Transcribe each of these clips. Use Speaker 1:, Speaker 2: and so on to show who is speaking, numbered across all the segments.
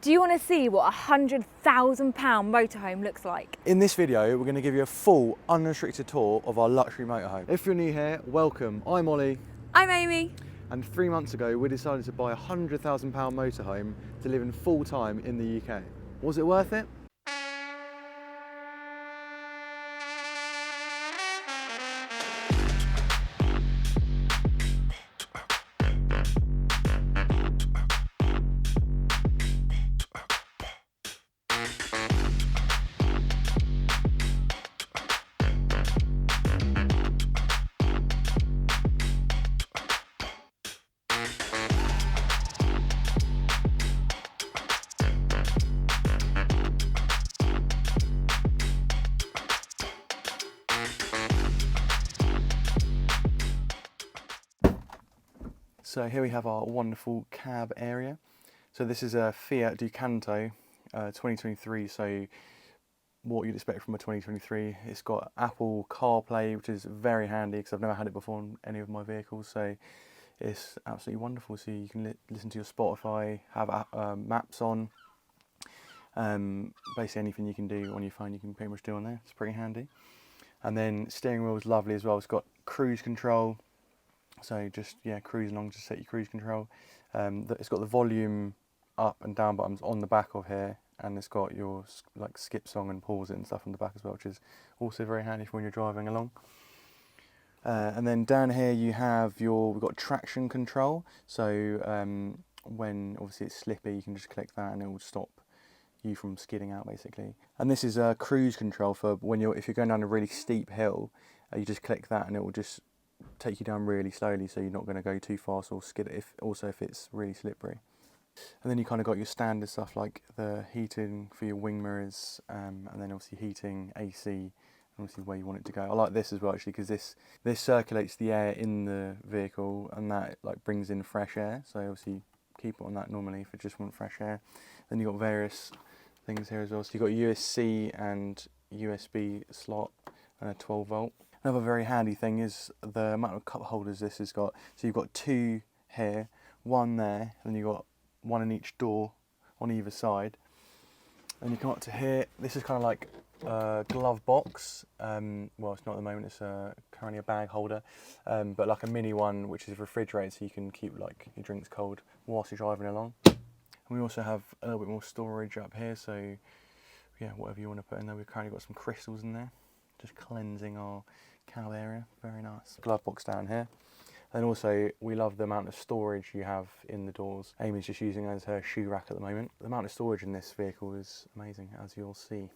Speaker 1: Do you want to see what a £100,000 motorhome looks like?
Speaker 2: In this video, we're going to give you a full, unrestricted tour of our luxury motorhome. If you're new here, welcome. I'm Ollie.
Speaker 1: I'm Amy.
Speaker 2: And 3 months ago, we decided to buy a £100,000 motorhome to live in full time in the UK. Was it worth it? So here we have our wonderful cab area. So this is a Fiat Ducato 2023, so what you'd expect from a 2023. It's got Apple CarPlay, which is very handy because I've never had it before on any of my vehicles, so it's absolutely wonderful. So you can listen to your Spotify, have maps on, basically anything you can do on your phone you can pretty much do on there. It's pretty handy. And then steering wheel is lovely as well. It's got cruise control. So just, yeah, cruise along to set your cruise control. It's got the volume up and down buttons on the back of here, and it's got your like skip song and pause it and stuff on the back as well, which is also very handy for when you're driving along. And then down here you have we've got traction control. So when obviously it's slippy, you can just click that and it will stop you from skidding out basically. And this is cruise control for when if you're going down a really steep hill, you just click that and it will just take you down really slowly, so you're not going to go too fast or skid it, if it's really slippery. And then you kind of got your standard stuff like the heating for your wing mirrors, and then obviously heating, AC, and obviously where you want it to go. I like this as well actually, because this circulates the air in the vehicle, and that like brings in fresh air. So obviously keep it on that normally if you just want fresh air. Then you've got various things here as well. So you've got USB and USB slot and a 12 volt. Another very handy thing is the amount of cup holders this has got. So you've got two here, one there, and you've got one in each door on either side. And you come up to here. This is kind of like a glove box. Well, it's not at the moment. It's currently a bag holder, but like a mini one, which is refrigerated, so you can keep like your drinks cold whilst you're driving along. And we also have a little bit more storage up here. So yeah, whatever you want to put in there. We've currently got some crystals in there, just cleansing our cab area. Very nice. Glove box down here. And also we love the amount of storage you have in the doors. Amy's just using it as her shoe rack at the moment. The amount of storage in this vehicle is amazing, as you'll see.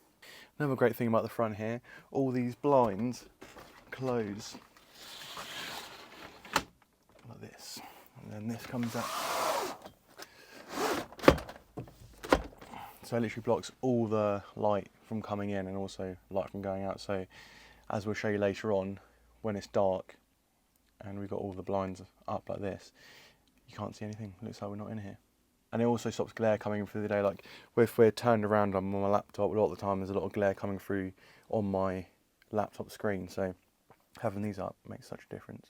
Speaker 2: Another great thing about the front here, all these blinds close like this, and then this comes up. So it literally blocks all the light from coming in and also light from going out. So as we'll show you later on, when it's dark and we've got all the blinds up like this, you can't see anything. It looks like we're not in here. And it also stops glare coming in through the day. Like if we're turned around on my laptop, a lot of the time there's a lot of glare coming through on my laptop screen. So having these up makes such a difference.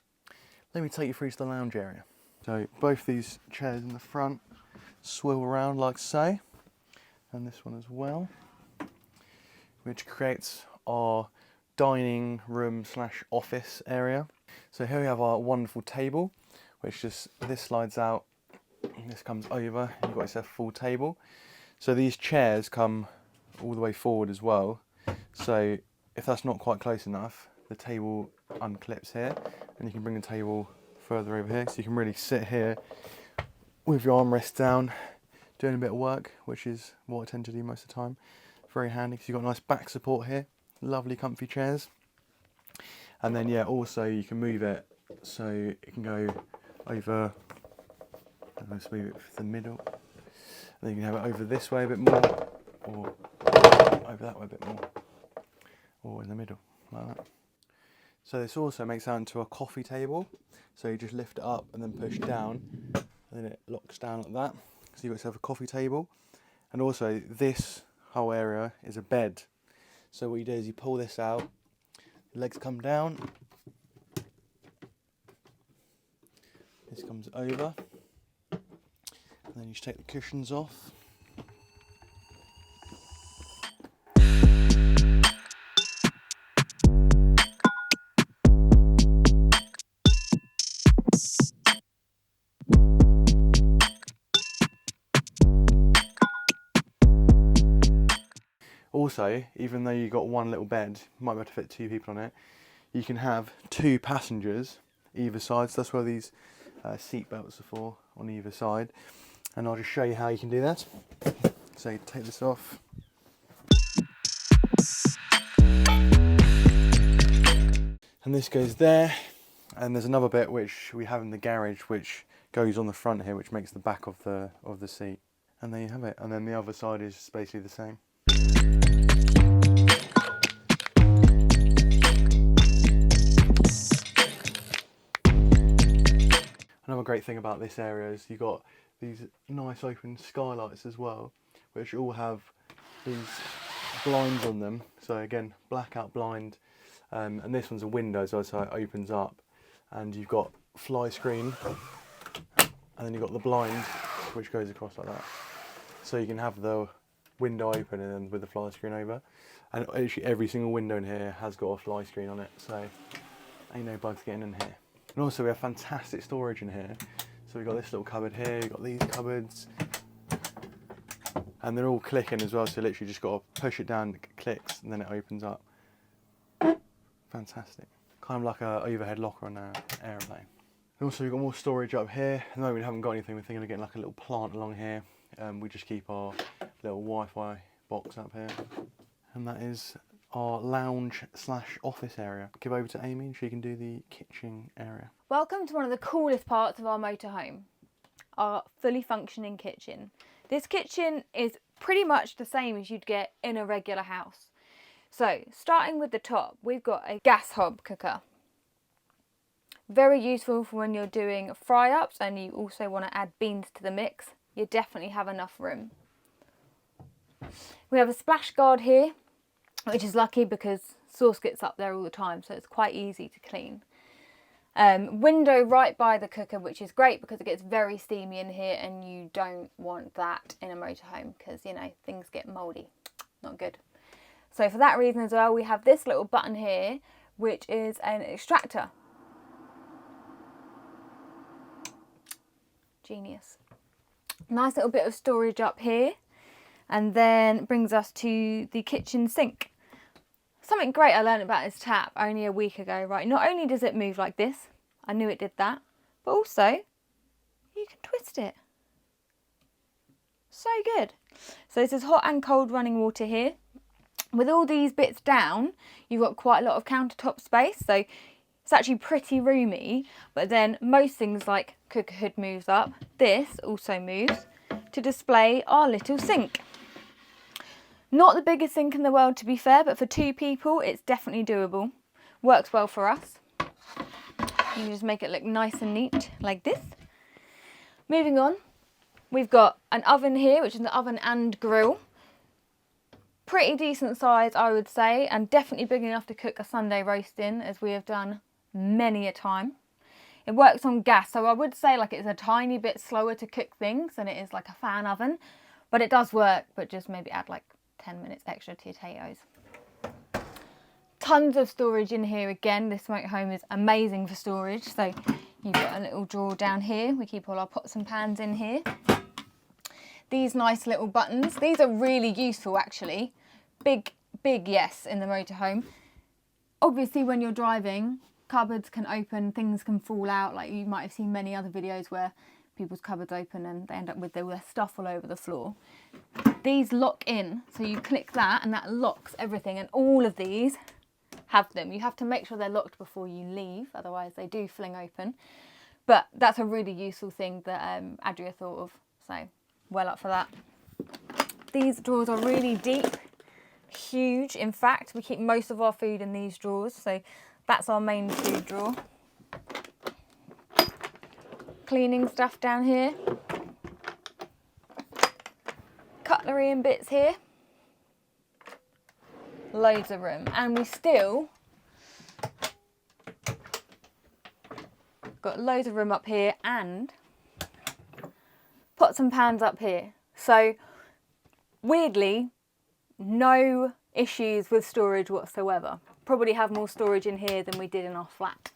Speaker 2: Let me take you through to the lounge area. So both these chairs in the front swivel around like so, and this one as well, which creates our dining room / office area. So here we have our wonderful table, which this slides out, this comes over, you've got yourself a full table. So these chairs come all the way forward as well. So if that's not quite close enough, the table unclips here, and you can bring the table further over here. So you can really sit here with your armrest down, doing a bit of work, which is what I tend to do most of the time. Very handy because you've got nice back support here. Lovely comfy chairs. And then yeah, also you can move it so it can go over, let's move it to the middle. And then you can have it over this way a bit more, or over that way a bit more, or in the middle, like that. So this also makes out into a coffee table. So you just lift it up and then push down, and then it locks down like that. So you've got yourself a coffee table. And also this whole area is a bed. So what you do is you pull this out, the legs come down, this comes over, and then you just take the cushions off, Also, even though you've got one little bed, you might be able to fit 2 people on it, you can have 2 passengers either side. So that's where these seat belts are for, on either side. And I'll just show you how you can do that. So you take this off. And this goes there. And there's another bit which we have in the garage which goes on the front here, which makes the back of the seat. And there you have it. And then the other side is basically the same. Another great thing about this area is you've got these nice open skylights as well, which all have these blinds on them. So again, blackout blind, and this one's a window, so it opens up, and you've got fly screen, and then you've got the blind, which goes across like that. So you can have the window open and then with the fly screen over, and actually every single window in here has got a fly screen on it, so ain't no bugs getting in here. And also we have fantastic storage in here. So we've got this little cupboard here, we've got these cupboards, and they're all clicking as well, so literally just got to push it down, it clicks, and then it opens up. Fantastic. Kind of like an overhead locker on an aeroplane. And also we've got more storage up here. At the moment we haven't got anything, we're thinking of getting like a little plant along here. We just keep our little Wi-Fi box up here. And that is our lounge / office area. Give over to Amy and she can do the kitchen area.
Speaker 1: Welcome to one of the coolest parts of our motorhome, our fully functioning kitchen. This kitchen is pretty much the same as you'd get in a regular house. So starting with the top, we've got a gas hob cooker. Very useful for when you're doing fry ups and you also want to add beans to the mix. You definitely have enough room. We have a splash guard here, which is lucky because sauce gets up there all the time, so it's quite easy to clean. Window right by the cooker, which is great because it gets very steamy in here and you don't want that in a motorhome because, you know, things get mouldy. Not good. So for that reason as well, we have this little button here, which is an extractor. Genius. Nice little bit of storage up here, and then brings us to the kitchen sink. Something great I learned about this tap only a week ago, right? Not only does it move like this, I knew it did that, but also you can twist it. So good. So this is hot and cold running water here. With all these bits down, you've got quite a lot of countertop space, so it's actually pretty roomy, but then most things like cooker hood moves up. This also moves to display our little sink. Not the biggest sink in the world, to be fair, but for 2 people, it's definitely doable. Works well for us. You just make it look nice and neat, like this. Moving on, we've got an oven here, which is an oven and grill. Pretty decent size, I would say, and definitely big enough to cook a Sunday roast in, as we have done many a time. It works on gas, so I would say like it's a tiny bit slower to cook things than it is like a fan oven, but it does work, but just maybe add like 10 minutes extra to your potatoes. Tons of storage in here again. This motorhome is amazing for storage. So you've got a little drawer down here. We keep all our pots and pans in here. These nice little buttons. These are really useful actually. Big yes in the motorhome. Obviously when you're driving, cupboards can open, things can fall out. Like you might have seen many other videos where people's cupboards open and they end up with their stuff all over the floor. These lock in, so you click that and that locks everything, and all of these have them. You have to make sure they're locked before you leave, otherwise they do fling open. But that's a really useful thing that Adria thought of, so well up for that. These drawers are really deep, huge. In fact, we keep most of our food in these drawers, so that's our main food drawer. Cleaning stuff down here. Cutlery and bits here. Loads of room. And we still got loads of room up here and pots and pans up here. So weirdly, no issues with storage whatsoever. Probably have more storage in here than we did in our flat.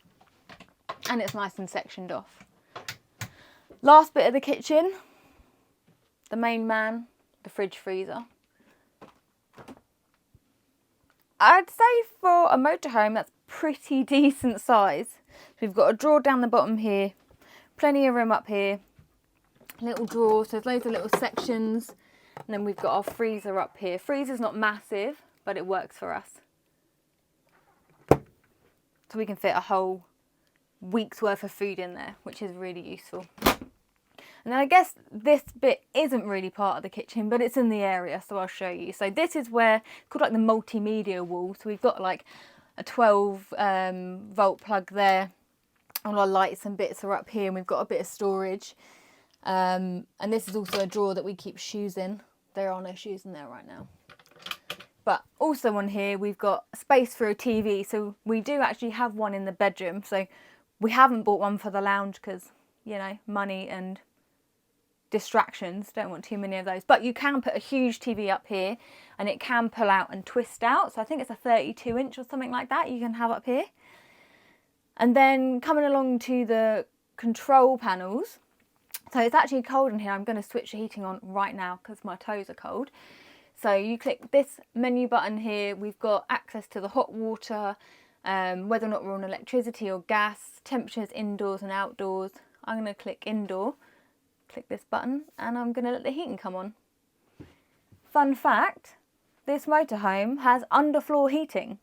Speaker 1: And it's nice and sectioned off. Last bit of the kitchen, the main man, the fridge freezer. I'd say for a motorhome, that's pretty decent size. We've got a drawer down the bottom here, plenty of room up here, little drawers, so there's loads of little sections, and then we've got our freezer up here. Freezer's not massive, but it works for us. So we can fit a whole week's worth of food in there, which is really useful. And then I guess this bit isn't really part of the kitchen, but it's in the area, so I'll show you. So this is where, it's called like the multimedia wall. So we've got like a 12 volt plug there. All our lights and bits are up here, and we've got a bit of storage. And this is also a drawer that we keep shoes in. There are no shoes in there right now. But also on here, we've got space for a TV. So we do actually have one in the bedroom. So we haven't bought one for the lounge because, you know, money and distractions, don't want too many of those. But you can put a huge TV up here, and it can pull out and twist out. So I think it's a 32 inch or something like that you can have up here. And then coming along to the control panels. So it's actually cold in here. I'm going to switch the heating on right now because my toes are cold. So you click this menu button here. We've got access to the hot water, whether or not we're on electricity or gas, temperatures indoors and outdoors. I'm going to click indoor, click this button, and I'm going to let the heating come on. Fun fact, this motorhome has underfloor heating.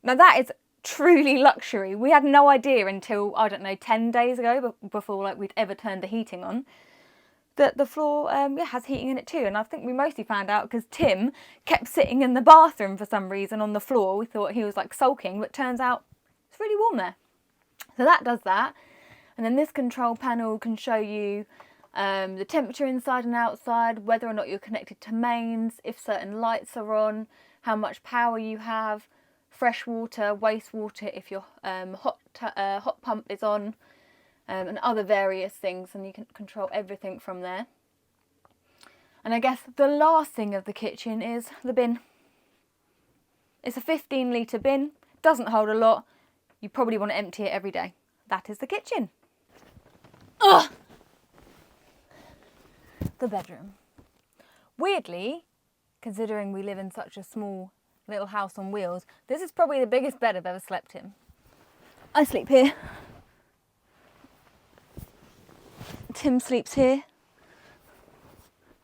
Speaker 1: Now that is truly luxury. We had no idea until, I don't know, 10 days ago, before like we'd ever turned the heating on, that the floor has heating in it too. And I think we mostly found out because Tim kept sitting in the bathroom for some reason on the floor. We thought he was like sulking, but turns out it's really warm there. So that does that. And then this control panel can show you the temperature inside and outside, whether or not you're connected to mains, if certain lights are on, how much power you have, fresh water, wastewater, if your hot pump is on, and other various things, and you can control everything from there. And I guess the last thing of the kitchen is the bin. It's a 15 litre bin, doesn't hold a lot. You probably want to empty it every day. That is the kitchen. Ugh! The bedroom. Weirdly, considering we live in such a small little house on wheels, this is probably the biggest bed I've ever slept in. I sleep here. Tim sleeps here.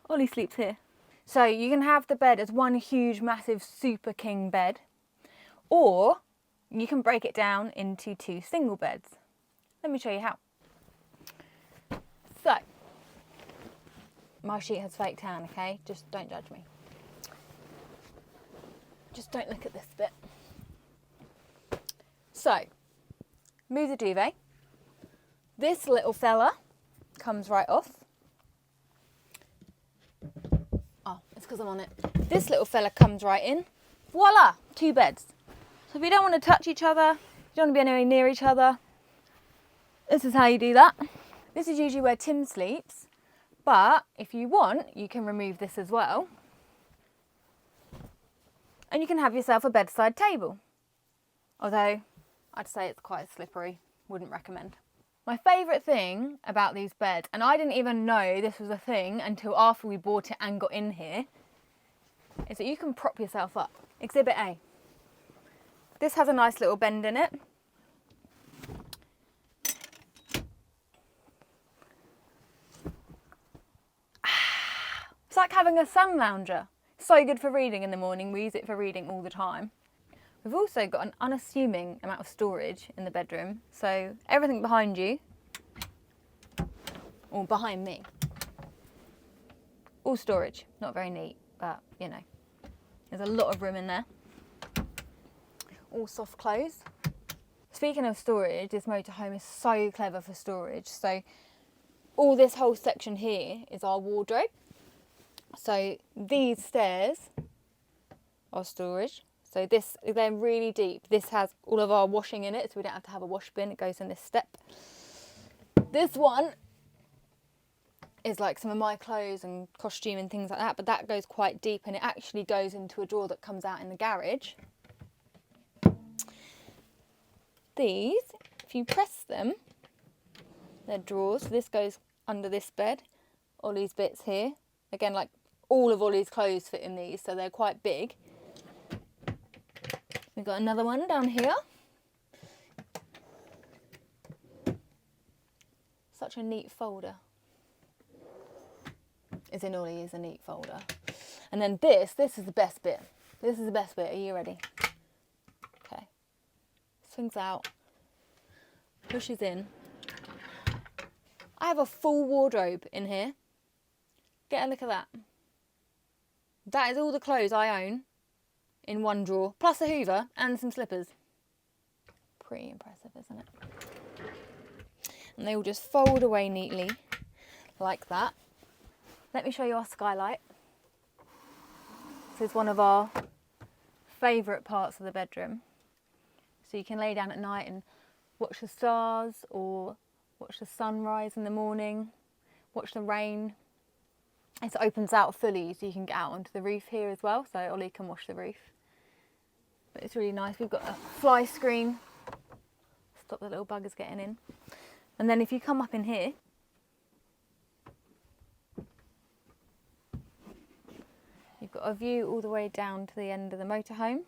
Speaker 1: Ollie sleeps here. So you can have the bed as one huge, massive, super king bed, or you can break it down into two single beds. Let me show you how. So, my sheet has fake tan, okay? Just don't judge me. Just don't look at this bit. So, move the duvet. This little fella comes right off. Oh, it's because I'm on it. This little fella comes right in. Voila, two beds. So if you don't want to touch each other, you don't want to be anywhere near each other, this is how you do that. This is usually where Tim sleeps, but if you want, you can remove this as well. And you can have yourself a bedside table. Although, I'd say it's quite slippery, wouldn't recommend. My favourite thing about these beds, and I didn't even know this was a thing until after we bought it and got in here, is that you can prop yourself up. Exhibit A. This has a nice little bend in it. It's like having a sun lounger. So good for reading in the morning. We use it for reading all the time. We've also got an unassuming amount of storage in the bedroom. So everything behind you, or behind me, all storage. Not very neat, but you know, there's a lot of room in there. All soft clothes. Speaking of storage, this motorhome is so clever for storage. So all this whole section here is our wardrobe. So these stairs are storage. So they're really deep. This has all of our washing in it, so we don't have to have a wash bin. It goes in this step. This one is like some of my clothes and costume and things like that, but that goes quite deep, and it actually goes into a drawer that comes out in the garage. These, if you press them, they're drawers. So this goes under this bed. Ollie's bits here. Again, like all of Ollie's clothes fit in these, so they're quite big. We've got another one down here. Such a neat folder. As in, Ollie is a neat folder. And then this is the best bit. This is the best bit. Are you ready? Okay. Swings out. Pushes in. I have a full wardrobe in here. Get a look at that. That is all the clothes I own in one drawer, plus a hoover and some slippers. Pretty impressive, isn't it? And they all just fold away neatly, like that. Let me show you our skylight. This is one of our favourite parts of the bedroom. So you can lay down at night and watch the stars, or watch the sunrise in the morning, watch the rain. It opens out fully so you can get out onto the roof here as well, so Ollie can wash the roof. But it's really nice. We've got a fly screen, stop the little buggers getting in. And then if you come up in here, you've got a view all the way down to the end of the motorhome.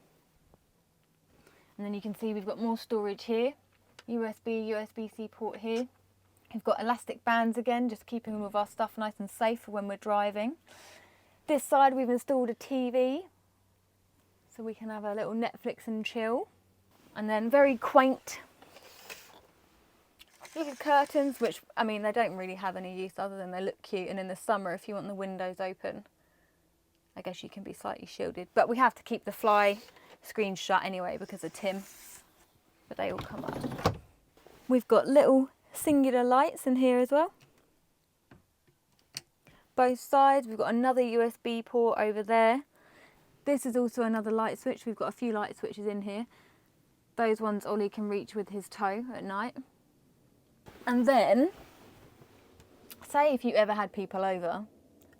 Speaker 1: And then you can see we've got more storage here, USB-C port here. We've got elastic bands again, just keeping all of our stuff nice and safe for when we're driving. This side we've installed a TV, so we can have a little Netflix and chill. And then very quaint little curtains, which, I mean, they don't really have any use other than they look cute. And in the summer, if you want the windows open, I guess you can be slightly shielded. But we have to keep the fly screen shut anyway because of Tim. But they all come up. We've got little singular lights in here as well. Both sides. We've got another USB port over there. This is also another light switch. We've got a few light switches in here. Those ones Ollie can reach with his toe at night. And then, say if you ever had people over,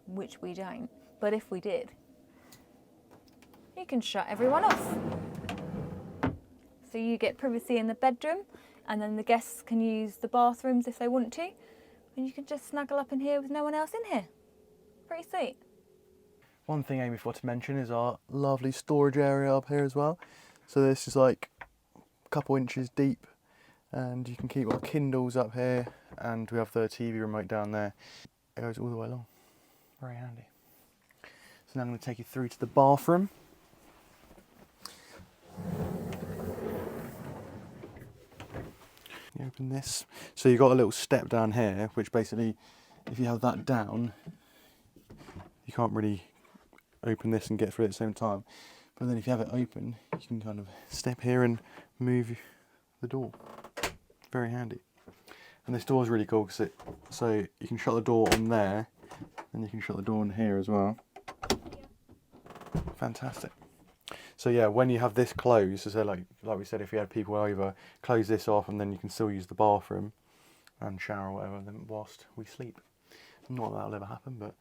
Speaker 1: which we don't, but if we did, you can shut everyone off. So you get privacy in the bedroom, and then the guests can use the bathrooms if they want to, and you can just snuggle up in here with no one else in here. Pretty sweet.
Speaker 2: One thing Amy forgot to mention is our lovely storage area up here as well. So this is like a couple inches deep, and you can keep our Kindles up here, and we have the TV remote down there. It goes all the way along. Very handy. So now I'm going to take you through to the bathroom. You open this. So you've got a little step down here, which basically, if you have that down, you can't really open this and get through at the same time. But then if you have it open, you can kind of step here and move the door. Very handy. And this door is really cool because so you can shut the door on there, and you can shut the door on here as well. Fantastic. So yeah, when you have this closed, so like we said, if you had people over, close this off, and then you can still use the bathroom and shower or whatever then whilst we sleep. Not that that'll ever happen, but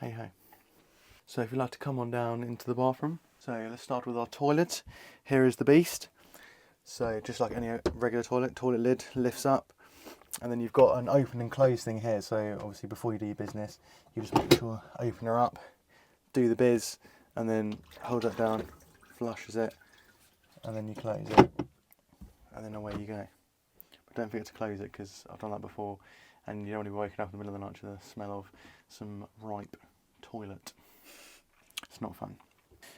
Speaker 2: hey ho. So if you'd like to come on down into the bathroom, so let's start with our toilet. Here is the beast. So just like any regular toilet lid lifts up, and then you've got an open and close thing here. So obviously before you do your business, you just make sure open her up, do the biz, and then hold that down, flushes it, and then you close it, and then away you go. But don't forget to close it, because I've done that before, and you don't want to be waking up in the middle of the night to the smell of some ripe toilet. It's not fun.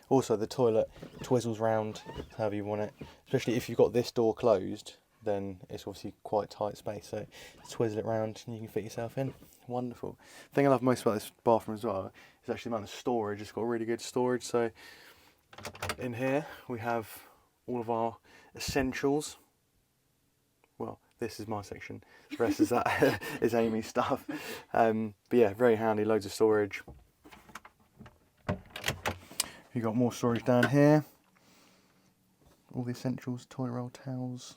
Speaker 2: Also, the toilet twizzles round however you want it, especially if you've got this door closed, then it's obviously quite tight space, so twizzle it round and you can fit yourself in. Wonderful. The thing I love most about this bathroom as well is actually the amount of storage. It's got really good storage. So in here we have all of our essentials. Well, this is my section. The rest is that is Amy's stuff. But yeah, very handy. Loads of storage. You've got more storage down here. All the essentials, toilet roll, towels,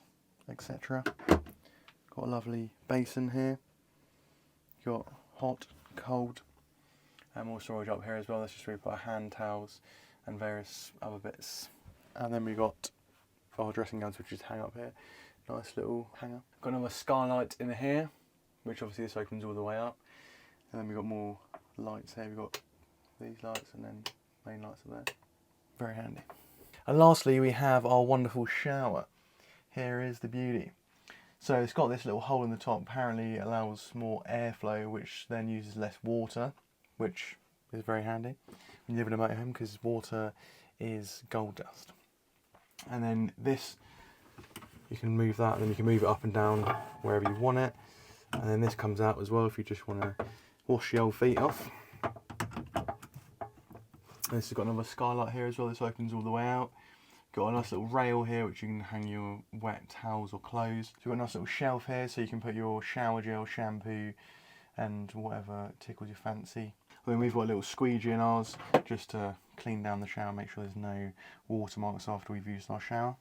Speaker 2: etc. Got a lovely basin here. You've got hot, cold, and more storage up here as well. That's just where we put our hand towels and various other bits. And then we got our dressing gowns, which just hang up here. Nice little hanger. Got another skylight in here, which obviously this opens all the way up. And then we've got more lights here. We've got these lights and then main lights are there. Very handy. And lastly, we have our wonderful shower. Here is the beauty. So it's got this little hole in the top, apparently it allows more airflow, which then uses less water, which is very handy when you live in a motorhome because water is gold dust. And then this, you can move that and then you can move it up and down wherever you want it. And then this comes out as well if you just want to wash your old feet off. And this has got another skylight here as well, this opens all the way out. Got a nice little rail here which you can hang your wet towels or clothes. So you've got a nice little shelf here so you can put your shower gel, shampoo and whatever tickles your fancy. And then we've got a little squeegee in ours just to clean down the shower, make sure there's no watermarks after we've used our shower.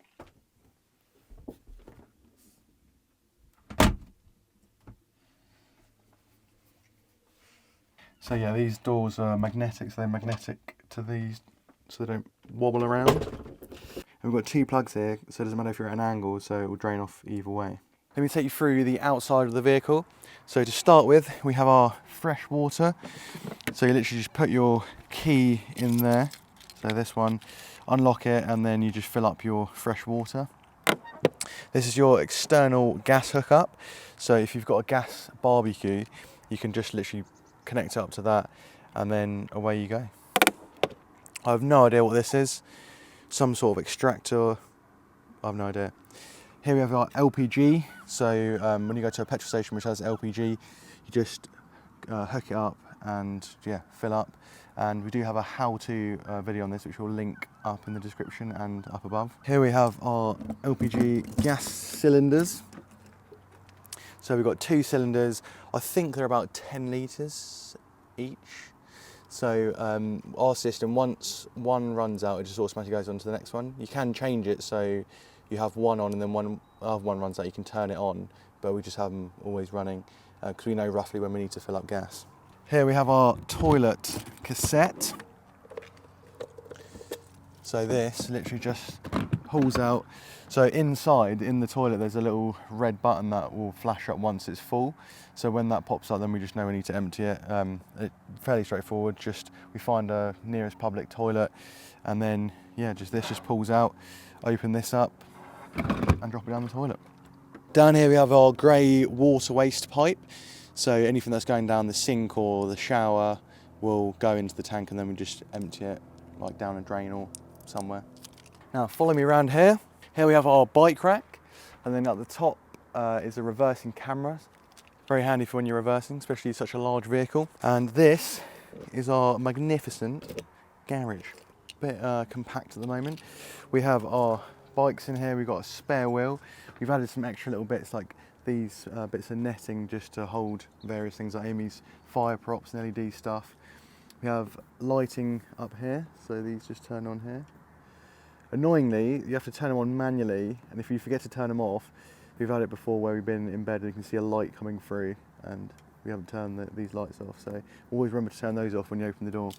Speaker 2: So yeah, these doors are magnetic, so they're magnetic to these so they don't wobble around. And we've got 2 plugs here, so it doesn't matter if you're at an angle, so it will drain off either way. Let me take you through the outside of the vehicle. So to start with, we have our fresh water. So you literally just put your key in there, so this one, unlock it, and then you just fill up your fresh water. This is your external gas hookup. So if you've got a gas barbecue, you can just literally connect it up to that, and then away you go. I have no idea what this is. Some sort of extractor, I have no idea. Here we have our LPG, so when you go to a petrol station which has LPG, you just hook it up and yeah, fill up. And we do have a how-to video on this which we'll link up in the description and up above. Here we have our LPG gas cylinders. So we've got 2 cylinders, I think they're about 10 litres each. So our system, once one runs out, it just automatically goes on to the next one. You can change it so you have one on and then one runs out, you can turn it on, but we just have them always running because we know roughly when we need to fill up gas. Here we have our toilet cassette. So this literally just pulls out. So inside, in the toilet, there's a little red button that will flash up once it's full. So when that pops up, then we just know we need to empty it. It's fairly straightforward, just we find a nearest public toilet and then, yeah, this just pulls out, open this up and drop it down the toilet. Down here we have our grey water waste pipe. So anything that's going down the sink or the shower will go into the tank and then we just empty it like down a drain or somewhere. Now follow me around here. Here we have our bike rack, and then at the top is a reversing camera. Very handy for when you're reversing, especially such a large vehicle. And this is our magnificent garage. A bit compact at the moment. We have our bikes in here, we've got a spare wheel. We've added some extra little bits like these bits of netting just to hold various things like Amy's fire props and LED stuff. We have lighting up here, so these just turn on here. Annoyingly, you have to turn them on manually, and if you forget to turn them off, we've had it before where we've been in bed and you can see a light coming through and we haven't turned these lights off, so always remember to turn those off when you open the door.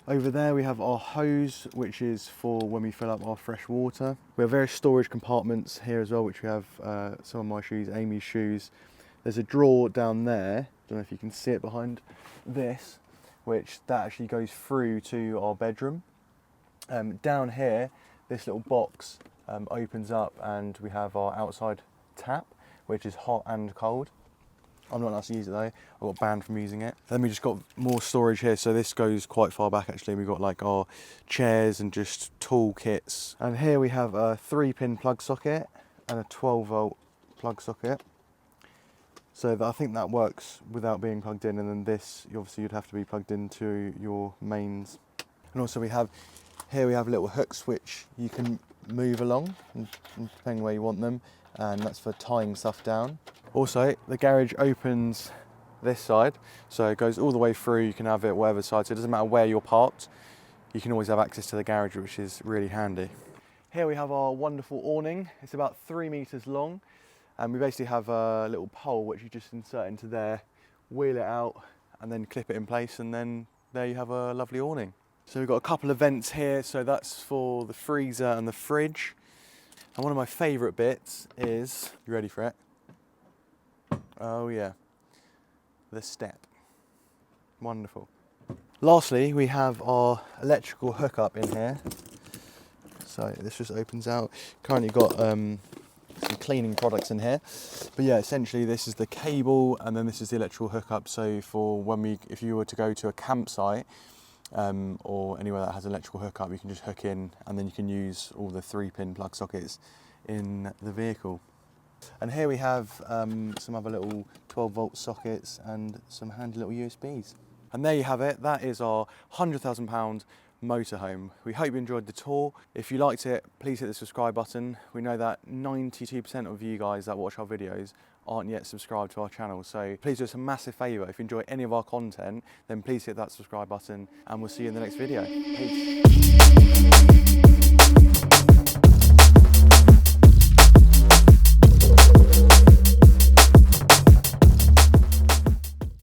Speaker 2: Over there we have our hose, which is for when we fill up our fresh water. We have various storage compartments here as well, which we have some of my shoes, Amy's shoes. There's a drawer down there, don't know if you can see it behind this, which that actually goes through to our bedroom. Down here, this little box opens up and we have our outside tap, which is hot and cold. I'm not allowed to use it though, I got banned from using it. Then we just got more storage here, so this goes quite far back actually. We've got like our chairs and just tool kits. And here we have a 3-pin plug socket and a 12-volt plug socket. So I think that works without being plugged in, and then this, obviously you'd have to be plugged into your mains. And also here we have little hooks which you can move along, depending where you want them, and that's for tying stuff down. Also, the garage opens this side, so it goes all the way through. You can have it whatever side, so it doesn't matter where you're parked, you can always have access to the garage, which is really handy. Here we have our wonderful awning. It's about 3 meters long, and we basically have a little pole which you just insert into there, wheel it out, and then clip it in place, and then there you have a lovely awning. So we've got a couple of vents here, so that's for the freezer and the fridge. And one of my favourite bits is, you ready for it? Oh yeah, the step. Wonderful. Lastly, we have our electrical hookup in here. So this just opens out. Currently got some cleaning products in here, but yeah, essentially this is the cable, and then this is the electrical hookup. So for if you were to go to a campsite or anywhere that has electrical hookup, you can just hook in, and then you can use all the 3-pin plug sockets in the vehicle. And here we have some other little 12-volt sockets and some handy little USBs. And there you have it. That is our £100,000 motorhome. We hope you enjoyed the tour. If you liked it, please hit the subscribe button. We know that 92% of you guys that watch our videos aren't yet subscribed to our channel, so please do us a massive favour. If you enjoy any of our content, then please hit that subscribe button, and we'll see you in the next video. Peace.